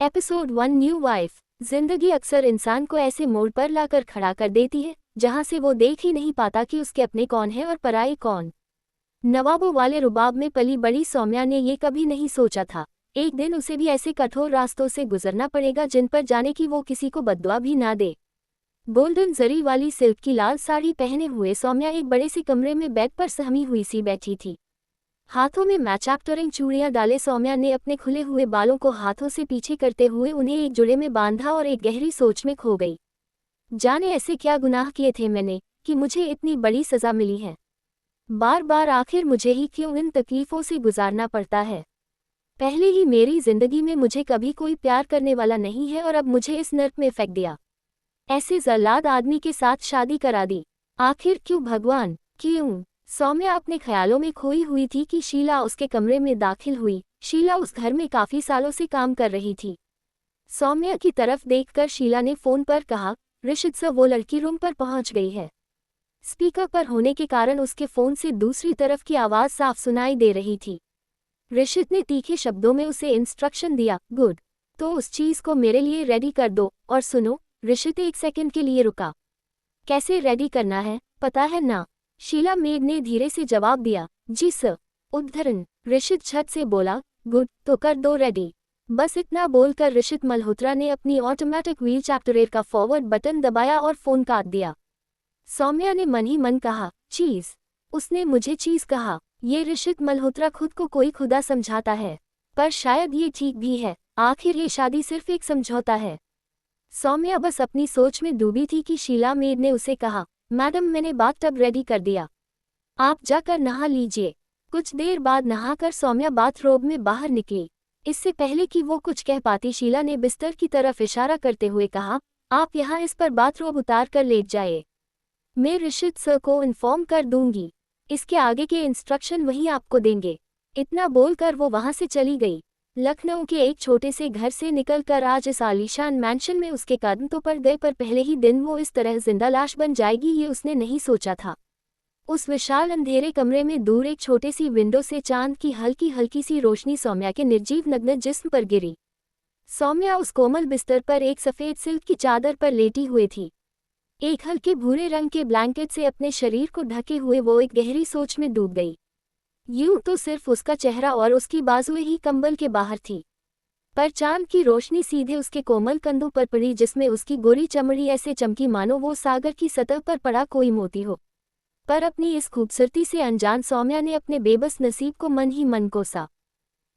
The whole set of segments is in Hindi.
Episode 1 new wife. जिंदगी अक्सर इंसान को ऐसे मोड़ पर लाकर खड़ा कर देती है जहां से वो देख ही नहीं पाता कि उसके अपने कौन है और पराये कौन। नवाबों वाले रुबाब में पली बड़ी सौम्या ने ये कभी नहीं सोचा था एक दिन उसे भी ऐसे कठोर रास्तों से गुजरना पड़ेगा जिन पर जाने की वो किसी को बद्दुआ भी ना दे। गोल्डन जरी वाली सिल्क की लाल साड़ी पहने हुए सौम्या एक बड़े से कमरे में बेड पर सहमी हुई सी बैठी थी। हाथों में मैचअप चूड़ियां डाले सौम्या ने अपने खुले हुए बालों को हाथों से पीछे करते हुए उन्हें एक जुड़े में बांधा और एक गहरी सोच में खो गई। जाने ऐसे क्या गुनाह किए थे मैंने कि मुझे इतनी बड़ी सजा मिली है। बार बार आखिर मुझे ही क्यों इन तकलीफों से गुजारना पड़ता है। पहले ही मेरी जिंदगी में मुझे कभी कोई प्यार करने वाला नहीं है और अब मुझे इस नर्क में फेंक दिया। ऐसे जल्लाद आदमी के साथ शादी करा दी। आखिर क्यों भगवान, क्यों? सौम्या अपने ख्यालों में खोई हुई थी कि शीला उसके कमरे में दाखिल हुई। शीला उस घर में काफी सालों से काम कर रही थी। सौम्या की तरफ देखकर शीला ने फोन पर कहा, ऋषित सर, वो लड़की रूम पर पहुंच गई है। स्पीकर पर होने के कारण उसके फोन से दूसरी तरफ की आवाज साफ सुनाई दे रही थी। ऋषित ने तीखे शब्दों में उसे इंस्ट्रक्शन दिया, गुड, तो उस चीज को मेरे लिए रेडी कर दो। और सुनो, ऋषित एक सेकंड के लिए रुका। कैसे रेडी करना है पता है ना? शीला मेड ने धीरे से जवाब दिया, जी सर। उद्धरण। ऋषित झट से बोला, गुड, तो कर दो रेडी। बस इतना बोलकर ऋषित मल्होत्रा ने अपनी ऑटोमेटिक व्हील चैप्टरेर का फॉरवर्ड बटन दबाया और फोन काट दिया। सौम्या ने मन ही मन कहा, चीज। उसने मुझे चीज कहा। ये ऋषित मल्होत्रा खुद को कोई खुदा समझाता है, पर शायद ये ठीक भी है। आखिर ये शादी सिर्फ एक समझौता है। सौम्या बस अपनी सोच में डूबी थी कि शीला मेड ने उसे कहा, मैडम, मैंने बाथटब रेडी कर दिया, आप जाकर नहा लीजिए। कुछ देर बाद नहाकर सौम्या बाथरोब में बाहर निकली। इससे पहले कि वो कुछ कह पाती, शीला ने बिस्तर की तरफ इशारा करते हुए कहा, आप यहाँ इस पर बाथरोब उतार कर लेट जाए। मैं ऋषित सर को इन्फॉर्म कर दूंगी। इसके आगे के इंस्ट्रक्शन वही आपको देंगे। इतना बोलकर वो वहां से चली गई। लखनऊ के एक छोटे से घर से निकलकर आज इस आलीशान मैंशन में उसके कदम तो पड़ गए, पर पहले ही दिन वो इस तरह जिंदा लाश बन जाएगी ये उसने नहीं सोचा था। उस विशाल अंधेरे कमरे में दूर एक छोटी सी विंडो से चांद की हल्की हल्की सी रोशनी सौम्या के निर्जीव नग्न जिस्म पर गिरी। सौम्या उस कोमल बिस्तर पर एक सफेद सिल्क की चादर पर लेटी हुई थी। एक हल्के भूरे रंग के ब्लैंकेट से अपने शरीर को ढके हुए वो एक गहरी सोच में डूब गई। यूं तो सिर्फ उसका चेहरा और उसकी बाजुएं ही कंबल के बाहर थी, पर चांद की रोशनी सीधे उसके कोमल कंधों पर पड़ी जिसमें उसकी गोरी चमड़ी ऐसे चमकी मानो वो सागर की सतह पर पड़ा कोई मोती हो। पर अपनी इस खूबसूरती से अनजान सौम्या ने अपने बेबस नसीब को मन ही मन कोसा।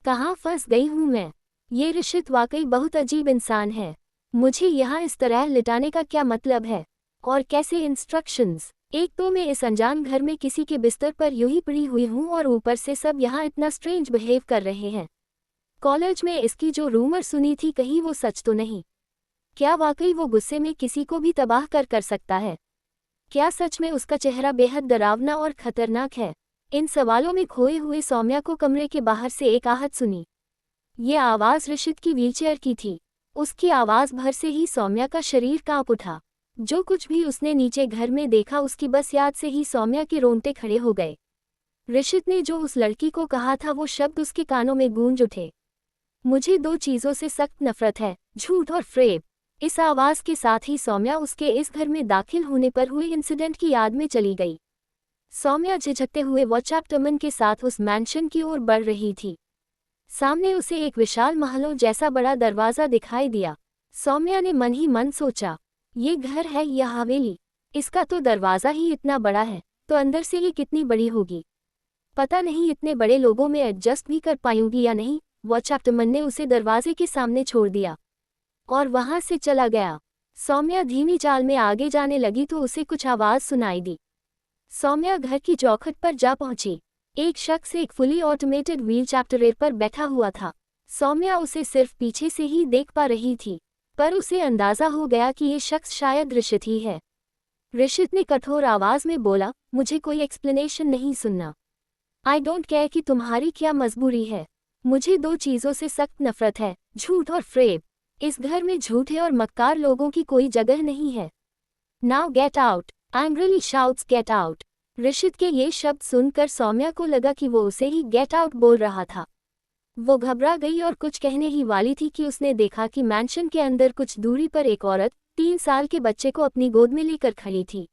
कहाँ फंस गई हूँ मैं? ये ऋषित वाकई बहुत अजीब इंसान है। मुझे यहाँ इस तरह लिटाने का क्या मतलब है, और कैसे इंस्ट्रक्शंस? एक तो मैं इस अनजान घर में किसी के बिस्तर पर यूं ही पड़ी हुई हूं और ऊपर से सब यहाँ इतना स्ट्रेंज बिहेव कर रहे हैं। कॉलेज में इसकी जो रूमर सुनी थी, कहीं वो सच तो नहीं? क्या वाकई वो गुस्से में किसी को भी तबाह कर सकता है? क्या सच में उसका चेहरा बेहद डरावना और खतरनाक है? इन सवालों में खोए हुए सौम्या को कमरे के बाहर से एक आहट सुनी। ये आवाज़ ऋषित की व्हीलचेयर की थी। उसकी आवाज़ भर से ही सौम्या का शरीर कांप उठा। जो कुछ भी उसने नीचे घर में देखा, उसकी बस याद से ही सौम्या के रोंगटे खड़े हो गए। ऋषित ने जो उस लड़की को कहा था, वो शब्द उसके कानों में गूंज उठे। मुझे दो चीज़ों से सख्त नफरत है, झूठ और फ्रेब। इस आवाज़ के साथ ही सौम्या उसके इस घर में दाखिल होने पर हुए इंसिडेंट की याद में चली गई। सौम्या झिझकते हुए वॉचअप के साथ उस मैंशन की ओर बढ़ रही थी। सामने उसे एक विशाल महलों जैसा बड़ा दरवाज़ा दिखाई दिया। सौम्या ने मन ही मन सोचा, ये घर है या हवेली? इसका तो दरवाज़ा ही इतना बड़ा है, तो अंदर से ये कितनी बड़ी होगी। पता नहीं इतने बड़े लोगों में एडजस्ट भी कर पाऊंगी या नहीं। वॉचअपटमन ने उसे दरवाजे के सामने छोड़ दिया और वहां से चला गया। सौम्या धीमी चाल में आगे जाने लगी तो उसे कुछ आवाज़ सुनाई दी। सौम्या घर की चौखट पर जा पहुंची। एक शख्स एक फुली ऑटोमेटेड व्हील चैप्टरेर पर बैठा हुआ था। सौम्या उसे सिर्फ पीछे से ही देख पा रही थी, पर उसे अंदाजा हो गया कि ये शख्स शायद ऋषित ही है। ऋषित ने कठोर आवाज में बोला, मुझे कोई एक्सप्लेनेशन नहीं सुनना। आई डोंट केयर कि तुम्हारी क्या मजबूरी है। मुझे दो चीज़ों से सख्त नफरत है, झूठ और फ्रेब। इस घर में झूठे और मक्कार लोगों की कोई जगह नहीं है। Now get out, angrily shouts, get out. Rishit के ये शब्द सुनकर सौम्या को लगा कि वो उसे ही गेट आउट बोल रहा था। वो घबरा गई और कुछ कहने ही वाली थी कि उसने देखा कि मैंशन के अंदर कुछ दूरी पर एक औरत 3 साल के बच्चे को अपनी गोद में लेकर खड़ी थी।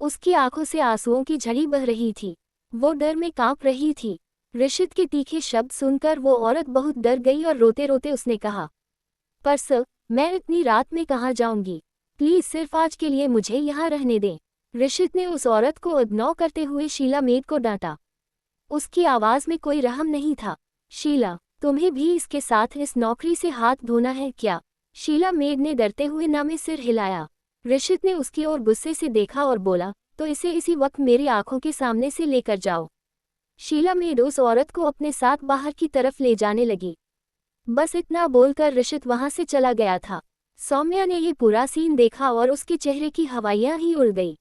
उसकी आंखों से आंसुओं की झड़ी बह रही थी। वो डर में कांप रही थी। ऋषित के तीखे शब्द सुनकर वो औरत बहुत डर गई और रोते रोते उसने कहा, पर सर, मैं इतनी रात में कहाँ जाऊंगी? प्लीज सिर्फ आज के लिए मुझे यहाँ रहने दें। ऋषित ने उस औरत को इग्नोर करते हुए शीला मेड को डांटा। उसकी आवाज में कोई रहम नहीं था। शीला, तुम्हें भी इसके साथ इस नौकरी से हाथ धोना है क्या? शीला मेड ने डरते हुए ना में सिर हिलाया। ऋषित ने उसकी ओर गुस्से से देखा और बोला, तो इसे इसी वक्त मेरी आंखों के सामने से लेकर जाओ। शीला मेड उस औरत को अपने साथ बाहर की तरफ ले जाने लगी। बस इतना बोलकर ऋषित वहां से चला गया था। सौम्या ने ये पूरा सीन देखा और उसके चेहरे की हवाइयां ही उड़ गई।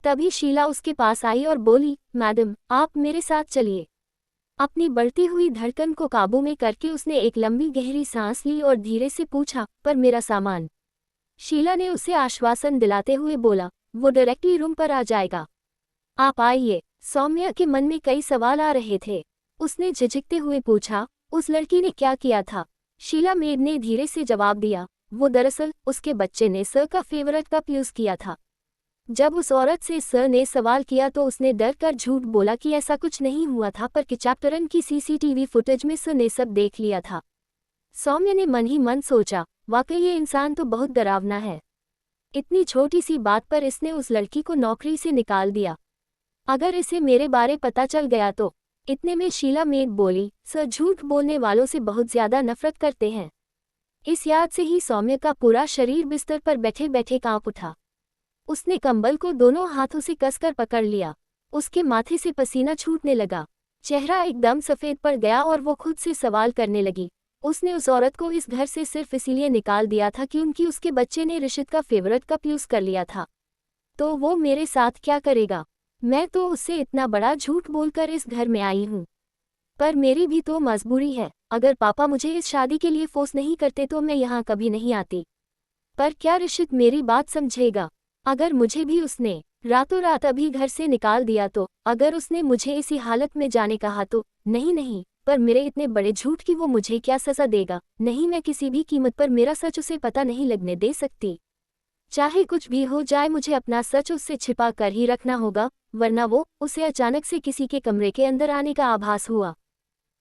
तभी शीला उसके पास आई और बोली, मैडम, आप मेरे साथ चलिए। अपनी बढ़ती हुई धड़कन को काबू में करके उसने एक लंबी गहरी सांस ली और धीरे से पूछा, पर मेरा सामान? शीला ने उसे आश्वासन दिलाते हुए बोला, वो डायरेक्टली रूम पर आ जाएगा। आप आइए। सौम्या के मन में कई सवाल आ रहे थे। उसने झिझकते हुए पूछा, उस लड़की ने क्या किया था? शीला मेड ने धीरे से जवाब दिया, वो दरअसल उसके बच्चे ने सर का फेवरेट कप यूज किया था। जब उस औरत से सर ने सवाल किया तो उसने डर कर झूठ बोला कि ऐसा कुछ नहीं हुआ था, पर किचाप्टरन की सीसीटीवी फुटेज में सर ने सब देख लिया था। सौम्य ने मन ही मन सोचा, वाकई ये इंसान तो बहुत डरावना है। इतनी छोटी सी बात पर इसने उस लड़की को नौकरी से निकाल दिया। अगर इसे मेरे बारे पता चल गया तो। इतने में शीला मेड बोली, सर झूठ बोलने वालों से बहुत ज्यादा नफरत करते हैं। इस याद से ही सौम्य का पूरा शरीर बिस्तर पर बैठे बैठे कांप उठा। उसने कंबल को दोनों हाथों से कसकर पकड़ लिया। उसके माथे से पसीना छूटने लगा। चेहरा एकदम सफेद पड़ गया और वो खुद से सवाल करने लगी, उसने उस औरत को इस घर से सिर्फ इसीलिए निकाल दिया था क्योंकि उसके बच्चे ने ऋषित का फेवरेट कप यूज कर लिया था। तो वो मेरे साथ क्या करेगा? मैं तो उससे इतना बड़ा झूठ बोलकर इस घर में आई हूँ। पर मेरी भी तो मजबूरी है। अगर पापा मुझे इस शादी के लिए फोर्स नहीं करते तो मैं यहाँ कभी नहीं आती। पर क्या ऋषित मेरी बात समझेगा? अगर मुझे भी उसने रातों रात अभी घर से निकाल दिया तो? अगर उसने मुझे इसी हालत में जाने कहा तो? नहीं नहीं, पर मेरे इतने बड़े झूठ की वो मुझे क्या सजा देगा? नहीं, मैं किसी भी कीमत पर मेरा सच उसे पता नहीं लगने दे सकती। चाहे कुछ भी हो जाए, मुझे अपना सच उससे छिपा कर ही रखना होगा, वरना उसे अचानक से किसी के कमरे के अंदर आने का आभास हुआ।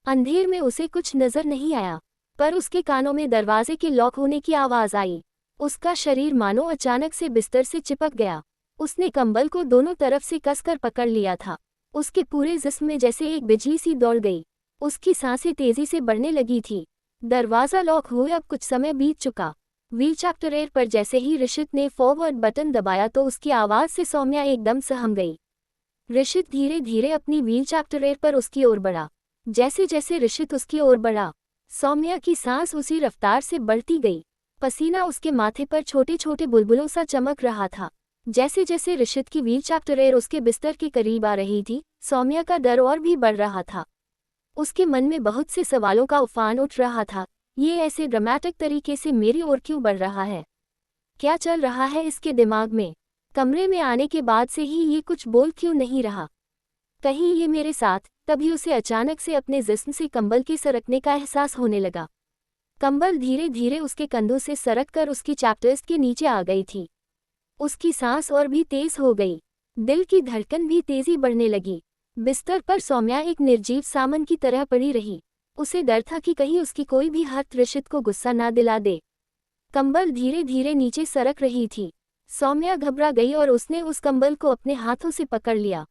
अंधेर में उसे कुछ नजर नहीं आया, पर उसके कानों में दरवाजे के लॉक होने की आवाज आई। उसका शरीर मानो अचानक से बिस्तर से चिपक गया। उसने कंबल को दोनों तरफ से कसकर पकड़ लिया था। उसके पूरे जिस्म में जैसे एक बिजली सी दौड़ गई। उसकी सांसें तेजी से बढ़ने लगी थी। दरवाजा लॉक हुए अब कुछ समय बीत चुका। व्हील चैप्टर पर जैसे ही ऋषित ने फॉरवर्ड बटन दबाया तो उसकी आवाज से सौम्या एकदम सहम गई। ऋषित धीरे धीरे अपनी व्हील चैप्टर पर उसकी ओर बढ़ा। जैसे जैसे ऋषित उसकी ओर बढ़ा, सौम्या की सांस उसी रफ्तार से बढ़ती गई। पसीना उसके माथे पर छोटे छोटे बुलबुलों सा चमक रहा था। जैसे जैसे ऋषित की व्हील चैप्टर उसके बिस्तर के करीब आ रही थी, सौम्या का डर और भी बढ़ रहा था। उसके मन में बहुत से सवालों का उफान उठ रहा था। ये ऐसे ड्रामेटिक तरीके से मेरी ओर क्यों बढ़ रहा है? क्या चल रहा है इसके दिमाग में? कमरे में आने के बाद से ही ये कुछ बोल क्यों नहीं रहा? कहीं ये मेरे साथ? तभी उसे अचानक से अपने जिस्म से कंबल के सरकने का एहसास होने लगा। कंबल धीरे धीरे उसके कंधों से सरक कर उसकी चैप्टर्स के नीचे आ गई थी। उसकी सांस और भी तेज हो गई। दिल की धड़कन भी तेजी बढ़ने लगी। बिस्तर पर सौम्या एक निर्जीव सामन की तरह पड़ी रही। उसे डर था कि कहीं उसकी कोई भी हरकत ऋषित को गुस्सा ना दिला दे। कंबल धीरे धीरे नीचे सरक रही थी। सौम्या घबरा गई और उसने उस कंबल को अपने हाथों से पकड़ लिया।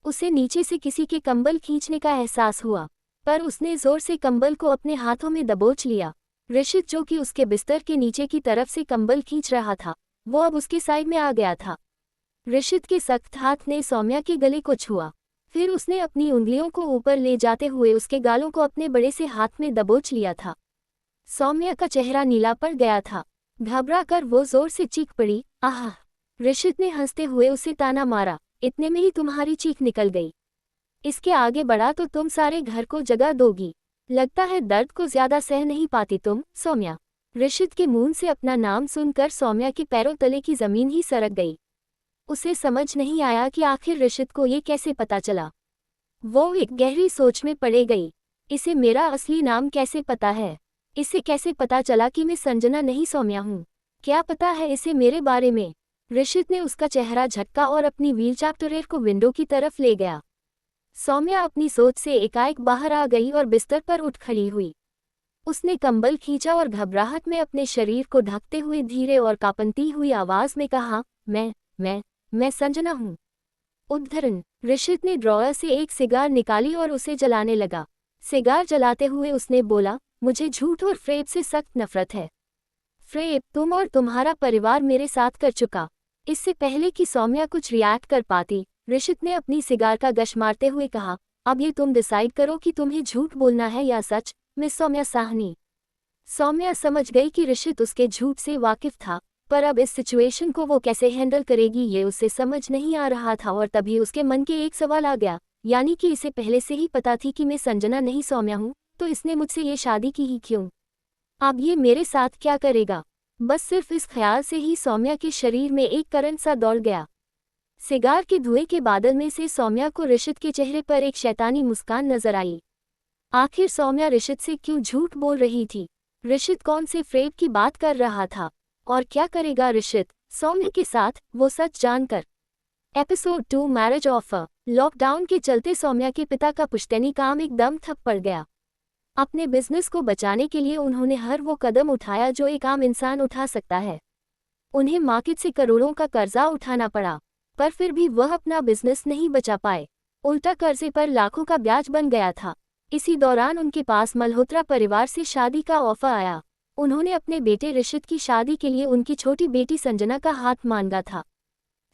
उसे नीचे से किसी के कंबल खींचने का एहसास हुआ, पर उसने जोर से कंबल को अपने हाथों में दबोच लिया। ऋषित, जो कि उसके बिस्तर के नीचे की तरफ से कंबल खींच रहा था, वो अब उसके साइड में आ गया था। ऋषित के सख्त हाथ ने सौम्या के गले को छुआ। फिर उसने अपनी उंगलियों को ऊपर ले जाते हुए उसके गालों को अपने बड़े से हाथ में दबोच लिया था। सौम्या का चेहरा नीला पड़ गया था। घबरा कर वो जोर से चीख पड़ी, आह! ऋषित ने हंसते हुए उसे ताना मारा। इतने में ही तुम्हारी चीख निकल गई। इसके आगे बढ़ा तो तुम सारे घर को जगा दोगी। लगता है दर्द को ज्यादा सह नहीं पाती तुम, सौम्या। ऋषित के मुंह से अपना नाम सुनकर सौम्या के पैरों तले की जमीन ही सरक गई। उसे समझ नहीं आया कि आखिर ऋषित को ये कैसे पता चला। वो एक गहरी सोच में पड़ गई। इसे मेरा असली नाम कैसे पता है? इसे कैसे पता चला कि मैं संजना नहीं सौम्या हूँ? क्या पता है इसे मेरे बारे में? ऋषित ने उसका चेहरा झटका और अपनी व्हीलचैप्टर को विंडो की तरफ ले गया। सौम्या अपनी सोच से एकाएक बाहर आ गई और बिस्तर पर उठ खड़ी हुई। उसने कंबल खींचा और घबराहट में अपने शरीर को ढकते हुए धीरे और कांपती हुई आवाज में कहा, मैं संजना हूँ। उद्धरण। ऋषित ने ड्रॉयर से एक सिगार निकाली और उसे जलाने लगा। सिगार जलाते हुए उसने बोला, मुझे झूठ और फ्रेब से सख्त नफरत है। फ्रेब, तुम और तुम्हारा परिवार मेरे साथ कर चुका। इससे पहले कि सौम्या कुछ रिएक्ट कर पाती, ऋषित ने अपनी सिगार का गश मारते हुए कहा, अब ये तुम डिसाइड करो कि तुम्हें झूठ बोलना है या सच, मिस सौम्या साहनी। सौम्या समझ गई कि ऋषित उसके झूठ से वाकिफ था, पर अब इस सिचुएशन को वो कैसे हैंडल करेगी ये उसे समझ नहीं आ रहा था। और तभी उसके मन के एक सवाल आ गया, यानी कि इसे पहले से ही पता थी कि मैं संजना नहीं सौम्या हूँ, तो इसने मुझसे ये शादी की ही क्यों? अब ये मेरे साथ क्या करेगा? बस सिर्फ इस ख्याल से ही सौम्या के शरीर में एक करंट सा दौड़ गया। सिगार के धुएं के बादल में से सौम्या को ऋषित के चेहरे पर एक शैतानी मुस्कान नजर आई। आखिर सौम्या ऋषित से क्यों झूठ बोल रही थी? ऋषित कौन से फ्रेब की बात कर रहा था? और क्या करेगा ऋषित सौम्या के साथ, वो सच जानकर? Episode 2 marriage offer. लॉकडाउन के चलते सौम्या के पिता का पुश्तैनी काम एकदम ठप पड़ गया। अपने बिजनेस को बचाने के लिए उन्होंने हर वो कदम उठाया जो एक आम इंसान उठा सकता है। उन्हें मार्केट से करोड़ों का कर्जा उठाना पड़ा, पर फिर भी वह अपना बिजनेस नहीं बचा पाए। उल्टा कर्जे पर लाखों का ब्याज बन गया था। इसी दौरान उनके पास मल्होत्रा परिवार से शादी का ऑफर आया। उन्होंने अपने बेटे ऋषित की शादी के लिए उनकी छोटी बेटी संजना का हाथ मांगा था।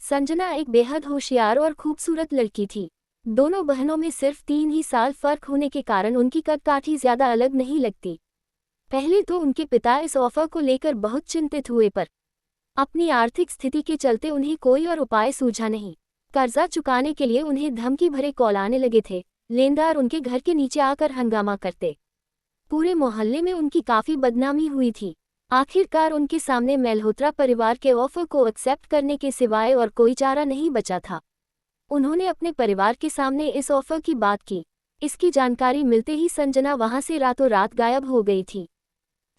संजना एक बेहद होशियार और खूबसूरत लड़की थी। दोनों बहनों में सिर्फ 3 ही साल फर्क होने के कारण उनकी कद-काठी ज्यादा अलग नहीं लगती। पहले तो उनके पिता इस ऑफर को लेकर बहुत चिंतित हुए, पर अपनी आर्थिक स्थिति के चलते उन्हें कोई और उपाय सूझा नहीं। कर्जा चुकाने के लिए उन्हें धमकी भरे कॉल आने लगे थे। लेनदार उनके घर के नीचे आकर हंगामा करते। पूरे मोहल्ले में उनकी काफी बदनामी हुई थी। आखिरकार उनके सामने मल्होत्रा परिवार के ऑफर को एक्सेप्ट करने के सिवाय और कोई चारा नहीं बचा था। उन्होंने अपने परिवार के सामने इस ऑफर की बात की। इसकी जानकारी मिलते ही संजना वहां से रातों रात गायब हो गई थी।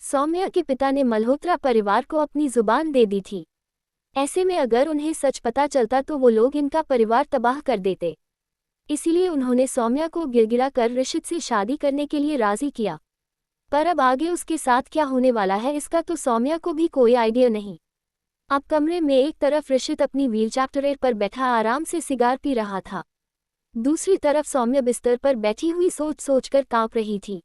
सौम्या के पिता ने मल्होत्रा परिवार को अपनी जुबान दे दी थी। ऐसे में अगर उन्हें सच पता चलता तो वो लोग इनका परिवार तबाह कर देते। इसीलिए उन्होंने सौम्या को गिड़गिड़ा कर ऋषित से शादी करने के लिए राजी किया। पर अब आगे उसके साथ क्या होने वाला है इसका तो सौम्या को भी कोई आइडिया नहीं। अब कमरे में एक तरफ ऋषित अपनी व्हीलचैप्टर पर बैठा आराम से सिगार पी रहा था। दूसरी तरफ सौम्या बिस्तर पर बैठी हुई सोच सोचकर कांप रही थी।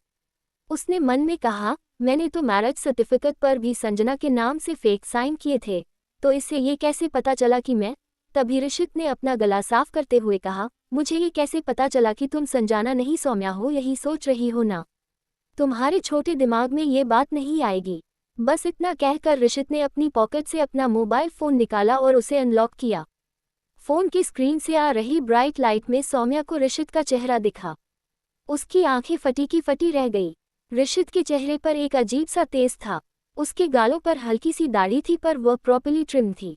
उसने मन में कहा, मैंने तो मैरिज सर्टिफिकेट पर भी संजना के नाम से फेक साइन किए थे, तो इससे ये कैसे पता चला कि मैं? तभी ऋषित ने अपना गला साफ करते हुए कहा, मुझे ये कैसे पता चला कि तुम संजना नहीं सौम्या हो? यही सोच रही हो ना? तुम्हारे छोटे दिमाग में ये बात नहीं आएगी। बस इतना कहकर ऋषित ने अपनी पॉकेट से अपना मोबाइल फोन निकाला और उसे अनलॉक किया। फोन की स्क्रीन से आ रही ब्राइट लाइट में सौम्या को ऋषित का चेहरा दिखा। उसकी आंखें फटी की फटी रह गई। ऋषित के चेहरे पर एक अजीब सा तेज था। उसके गालों पर हल्की सी दाढ़ी थी पर वह प्रॉपर्ली ट्रिम थी।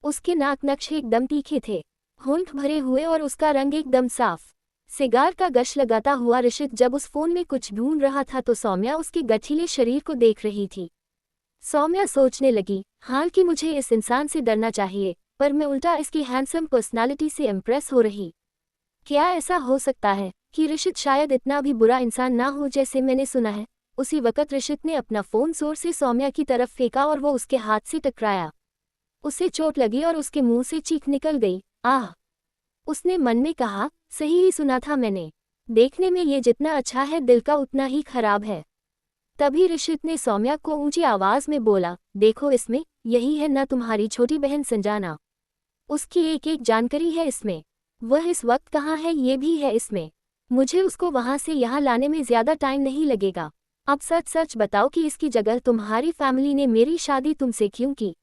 उसके नाक नक्शे एकदम तीखे थे, होंठ भरे हुए और उसका रंग एकदम साफ। सिगार का गश लगाता हुआ ऋषित जब उस फोन में कुछ ढूंढ रहा था तो सौम्या उसके गठीले शरीर को देख रही थी। सौम्या सोचने लगी, हाल कि मुझे इस इंसान से डरना चाहिए, पर मैं उल्टा इसकी हैंडसम पर्सनालिटी से इम्प्रेस हो रही। क्या ऐसा हो सकता है कि ऋषित शायद इतना भी बुरा इंसान ना हो जैसे मैंने सुना है? उसी वक्त ऋषित ने अपना फोन जोर से सौम्या की तरफ फेंका और वो उसके हाथ से टकराया। उसे चोट लगी और उसके मुंह से चीख निकल गई। आह! उसने मन में कहा, सही ही सुना था मैंने। देखने में ये जितना अच्छा है दिल का उतना ही खराब है। तभी ऋषित ने सौम्या को ऊंची आवाज में बोला, देखो इसमें, यही है ना तुम्हारी छोटी बहन संजना? उसकी एक एक जानकारी है इसमें। वह इस वक्त कहाँ है ये भी है इसमें। मुझे उसको वहां से यहाँ लाने में ज्यादा टाइम नहीं लगेगा। अब सच सच बताओ कि इसकी जगह तुम्हारी फैमिली ने मेरी शादी तुमसे क्यों की?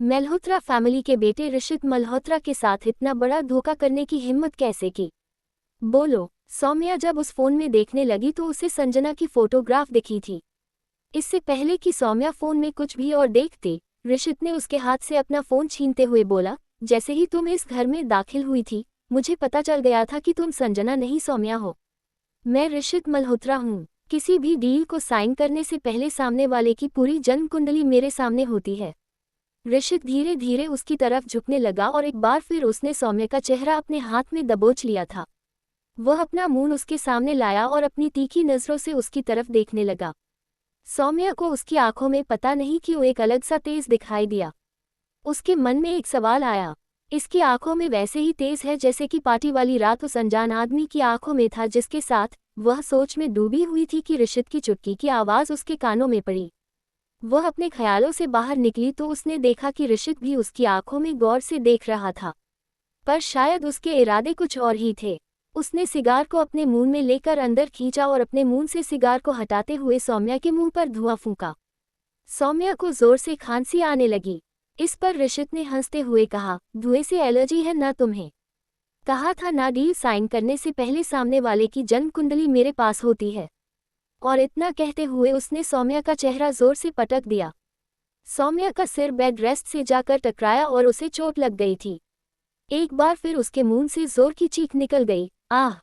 मल्होत्रा फैमिली के बेटे ऋषित मल्होत्रा के साथ इतना बड़ा धोखा करने की हिम्मत कैसे की? बोलो। सौम्या जब उस फोन में देखने लगी तो उसे संजना की फोटोग्राफ दिखी थी। इससे पहले कि सौम्या फोन में कुछ भी और देखती, ऋषित ने उसके हाथ से अपना फोन छीनते हुए बोला, जैसे ही तुम इस घर में दाखिल हुई थी, मुझे पता चल गया था कि तुम संजना नहीं सौम्या हो। मैं ऋषित मल्होत्रा हूँ। किसी भी डील को साइन करने से पहले सामने वाले की पूरी जन्म कुंडली मेरे सामने होती है। ऋषित धीरे धीरे उसकी तरफ झुकने लगा और एक बार फिर उसने सौम्य का चेहरा अपने हाथ में दबोच लिया था। वह अपना मुंह उसके सामने लाया और अपनी तीखी नजरों से उसकी तरफ देखने लगा। सौम्या को उसकी आंखों में पता नहीं क्यों एक अलग सा तेज दिखाई दिया। उसके मन में एक सवाल आया, इसकी आंखों में वैसे ही तेज है जैसे कि पार्टी वाली रात उस अनजान आदमी की आंखों में था जिसके साथ वह सोच में डूबी हुई थी कि ऋषित की चुटकी की आवाज़ उसके कानों में पड़ी। वह अपने ख्यालों से बाहर निकली तो उसने देखा कि ऋषित भी उसकी आंखों में गौर से देख रहा था, पर शायद उसके इरादे कुछ और ही थे। उसने सिगार को अपने मुंह में लेकर अंदर खींचा और अपने मुंह से सिगार को हटाते हुए सौम्या के मुंह पर धुआं फूंका। सौम्या को जोर से खांसी आने लगी। इस पर ऋषित ने हंसते हुए कहा, धुएं से एलर्जी है ना तुम्हें? कहा था ना डील साइन करने से पहले सामने वाले की जन्म कुंडली मेरे पास होती है। और इतना कहते हुए उसने सौम्या का चेहरा जोर से पटक दिया। सौम्या का सिर बेड रेस्ट से जाकर टकराया और उसे चोट लग गई थी। एक बार फिर उसके मुंह से जोर की चीख निकल गई, आह!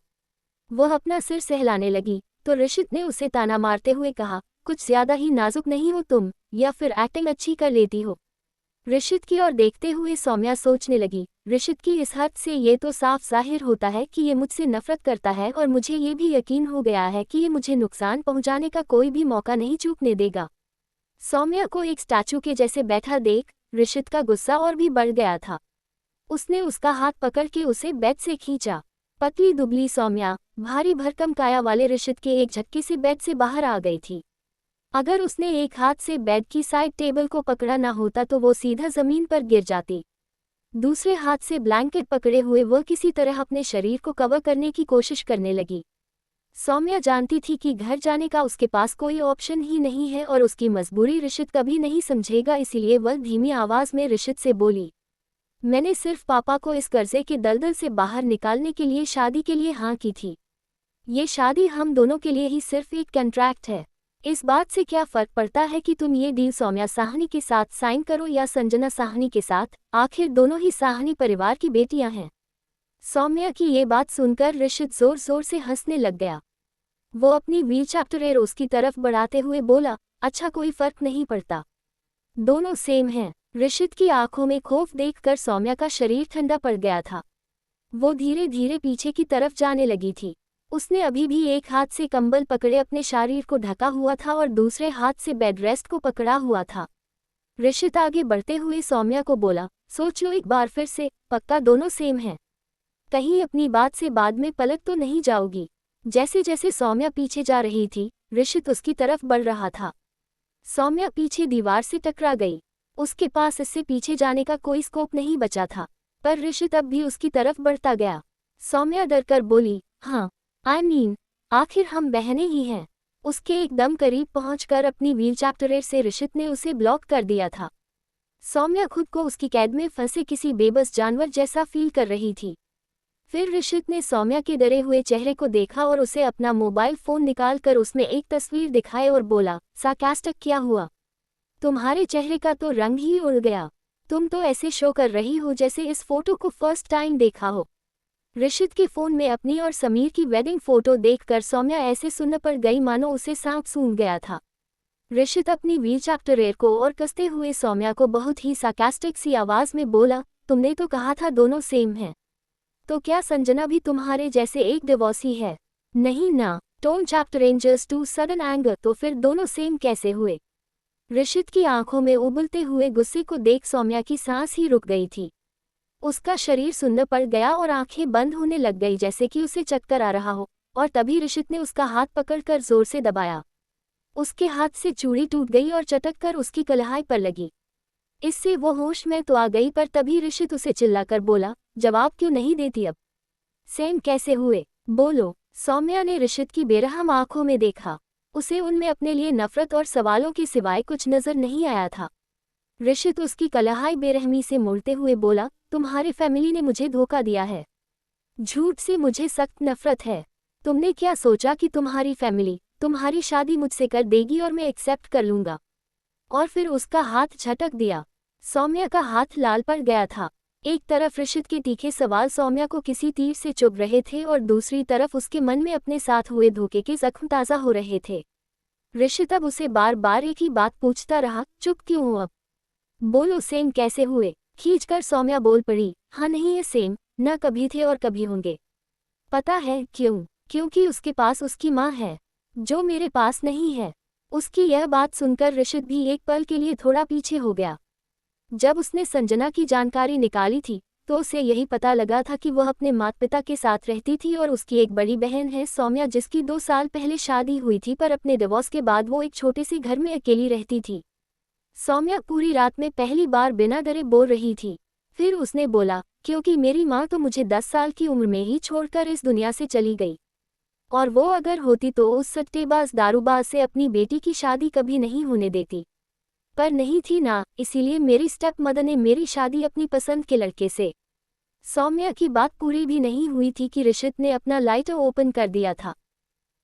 वह अपना सिर सहलाने लगी तो ऋषित ने उसे ताना मारते हुए कहा, कुछ ज्यादा ही नाजुक नहीं हो तुम, या फिर एक्टिंग अच्छी कर लेती हो? ऋषित की ओर देखते हुए सौम्या सोचने लगी, ऋषित की इस हद से ये तो साफ जाहिर होता है कि ये मुझसे नफरत करता है और मुझे ये भी यकीन हो गया है कि ये मुझे नुकसान पहुंचाने का कोई भी मौका नहीं चूकने देगा। सौम्या को एक स्टैचू के जैसे बैठा देख ऋषित का गुस्सा और भी बढ़ गया था। उसने उसका हाथ पकड़ के उसे बेड से खींचा। पतली दुबली सौम्या भारी भरकम काया वाले ऋषित के एक झटके से बेड से बाहर आ गई थी। अगर उसने एक हाथ से बेड की साइड टेबल को पकड़ा ना होता तो वो सीधा जमीन पर गिर जाती। दूसरे हाथ से ब्लैंकेट पकड़े हुए वह किसी तरह अपने शरीर को कवर करने की कोशिश करने लगी। सौम्या जानती थी कि घर जाने का उसके पास कोई ऑप्शन ही नहीं है और उसकी मजबूरी ऋषित कभी नहीं समझेगा, इसीलिए वह धीमी आवाज में ऋषित से बोली, मैंने सिर्फ पापा को इस कर्जे के दलदल से बाहर निकालने के लिए शादी के लिए हाँ की थी। ये शादी हम दोनों के लिए ही सिर्फ एक कॉन्ट्रैक्ट है। इस बात से क्या फर्क पड़ता है कि तुम ये डील सौम्या साहनी के साथ साइन करो या संजना साहनी के साथ, आखिर दोनों ही साहनी परिवार की बेटियां हैं। सौम्या की ये बात सुनकर ऋषित जोर जोर से हंसने लग गया। वो अपनी व्हील चैप्टर उसकी तरफ बढ़ाते हुए बोला, अच्छा कोई फर्क नहीं पड़ता, दोनों सेम हैं। ऋषित की आंखों में खौफ देखकर सौम्या का शरीर ठंडा पड़ गया था। वो धीरे धीरे पीछे की तरफ जाने लगी थी। उसने अभी भी एक हाथ से कंबल पकड़े अपने शरीर को ढका हुआ था और दूसरे हाथ से बेड रेस्ट को पकड़ा हुआ था। ऋषित आगे बढ़ते हुए सौम्या को बोला, सोच लो एक बार फिर से, पक्का दोनों सेम हैं? कहीं अपनी बात से बाद में पलट तो नहीं जाओगी? जैसे जैसे सौम्या पीछे जा रही थी ऋषित उसकी तरफ बढ़ रहा था। सौम्या पीछे दीवार से टकरा गई। उसके पास इससे पीछे जाने का कोई स्कोप नहीं बचा था, पर ऋषित अब भी उसकी तरफ बढ़ता गया। सौम्या डरकर बोली, हाँ आखिर हम बहनें ही हैं। उसके एकदम करीब पहुंचकर अपनी व्हील चैप्टर से ऋषित ने उसे ब्लॉक कर दिया था। सौम्या खुद को उसकी कैद में फंसे किसी बेबस जानवर जैसा फील कर रही थी। फिर ऋषित ने सौम्या के डरे हुए चेहरे को देखा और उसे अपना मोबाइल फोन निकालकर उसमें एक तस्वीर दिखाए और बोला, सार्कास्टिक क्या हुआ? तुम्हारे चेहरे का तो रंग ही उड़ गया। तुम तो ऐसे शो कर रही हो जैसे इस फोटो को फर्स्ट टाइम देखा हो। ऋषित के फोन में अपनी और समीर की वेडिंग फोटो देखकर सौम्या ऐसे सुन्न पड़ गई मानो उसे सांप सूंघ गया था। ऋषित अपनी व्हील चैप्टर को और कसते हुए सौम्या को बहुत ही सार्कास्टिक सी आवाज में बोला, तुमने तो कहा था दोनों सेम हैं, तो क्या संजना भी तुम्हारे जैसे एक डिवोर्सी है? नहीं ना। Tone chapter angers to sudden anger, तो फिर दोनों सेम कैसे हुए? ऋषित की आंखों में उबलते हुए गुस्से को देख सौम्या की सांस ही रुक गई थी। उसका शरीर सुन्न पड़ गया और आंखें बंद होने लग गई जैसे कि उसे चक्कर आ रहा हो, और तभी ऋषित ने उसका हाथ पकड़कर जोर से दबाया। उसके हाथ से चूड़ी टूट गई और चटक कर उसकी कलाई पर लगी। इससे वो होश में तो आ गई, पर तभी ऋषित उसे चिल्लाकर बोला, जवाब क्यों नहीं देती अब? सेम कैसे हुए? बोलो। सौम्या ने ऋषित की बेरहम आंखों में देखा। उसे उनमें अपने लिए नफरत और सवालों के सिवाय कुछ नजर नहीं आया था। ऋषित उसकी कलहाई बेरहमी से मुड़ते हुए बोला, तुम्हारी फैमिली ने मुझे धोखा दिया है। झूठ से मुझे सख्त नफरत है। तुमने क्या सोचा कि तुम्हारी फैमिली तुम्हारी शादी मुझसे कर देगी और मैं एक्सेप्ट कर लूंगा? और फिर उसका हाथ झटक दिया। सौम्या का हाथ लाल पड़ गया था। एक तरफ ऋषित के तीखे सवाल सौम्या को किसी तीर से चुभ रहे थे और दूसरी तरफ उसके मन में अपने साथ हुए धोखे के जख्म ताज़ा हो रहे थे। ऋषित अब उसे बार बार एक ही बात पूछता रहा, चुप क्यों हो अब? बोलो सेम कैसे हुए? खींचकर सौम्या बोल पड़ी, हाँ नहीं ये सेम, न कभी थे और कभी होंगे। पता है क्यों? क्योंकि उसके पास उसकी माँ है, जो मेरे पास नहीं है। उसकी यह बात सुनकर ऋषित भी एक पल के लिए थोड़ा पीछे हो गया। जब उसने संजना की जानकारी निकाली थी तो उसे यही पता लगा था कि वह अपने माता पिता के साथ रहती थी और उसकी एक बड़ी बहन है सौम्या, जिसकी 2 साल पहले शादी हुई थी, पर अपने डिवोर्स के बाद वो एक छोटे से घर में अकेली रहती थी। सौम्या पूरी रात में पहली बार बिना डरे बोल रही थी। फिर उसने बोला, क्योंकि मेरी माँ तो मुझे 10 साल की उम्र में ही छोड़कर इस दुनिया से चली गई, और वो अगर होती तो उस सट्टेबाज दारूबाज से अपनी बेटी की शादी कभी नहीं होने देती। पर नहीं थी ना, इसीलिए मेरी स्टेप मदर ने मेरी शादी अपनी पसंद के लड़के से। सौम्या की बात पूरी भी नहीं हुई थी कि ऋषित ने अपना लाइटर ओपन कर दिया था।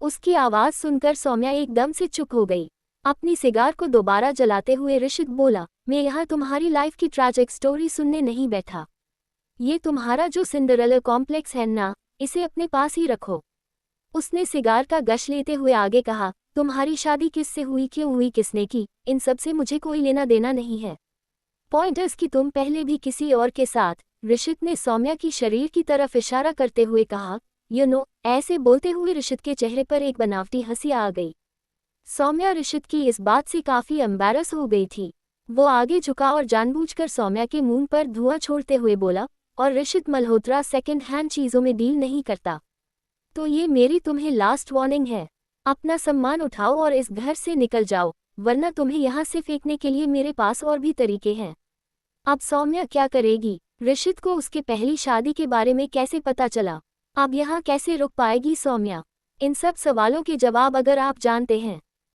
उसकी आवाज़ सुनकर सौम्या एकदम से चुप हो गई। अपनी सिगार को दोबारा जलाते हुए ऋषित बोला, मैं यहाँ तुम्हारी लाइफ की ट्रैजिक स्टोरी सुनने नहीं बैठा। ये तुम्हारा जो सिंड्रेला कॉम्प्लेक्स है ना, इसे अपने पास ही रखो। उसने सिगार का गश लेते हुए आगे कहा, तुम्हारी शादी किससे हुई, क्यों हुई, किसने की, इन सब से मुझे कोई लेना देना नहीं है। पॉइंटर्स कि तुम पहले भी किसी और के साथ। ऋषित ने सौम्या की शरीर की तरफ इशारा करते हुए कहा, ऐसे बोलते हुए ऋषित के चेहरे पर एक बनावटी हंसी आ गई। सौम्या ऋषित की इस बात से काफी एम्बैरस हो गई थी। वो आगे झुका और जानबूझकर सौम्या के मुंह पर धुआं छोड़ते हुए बोला, और ऋषित मल्होत्रा सेकंड हैंड चीजों में डील नहीं करता। तो ये मेरी तुम्हें लास्ट वार्निंग है। अपना सम्मान उठाओ और इस घर से निकल जाओ, वरना तुम्हें यहाँ से फेंकने के लिए मेरे पास और भी तरीके हैं। अब सौम्या क्या करेगी? ऋषित को उसके पहली शादी के बारे में कैसे पता चला? अब यहाँ कैसे रुक पाएगी सौम्या? इन सब सवालों के जवाब अगर आप जानते हैं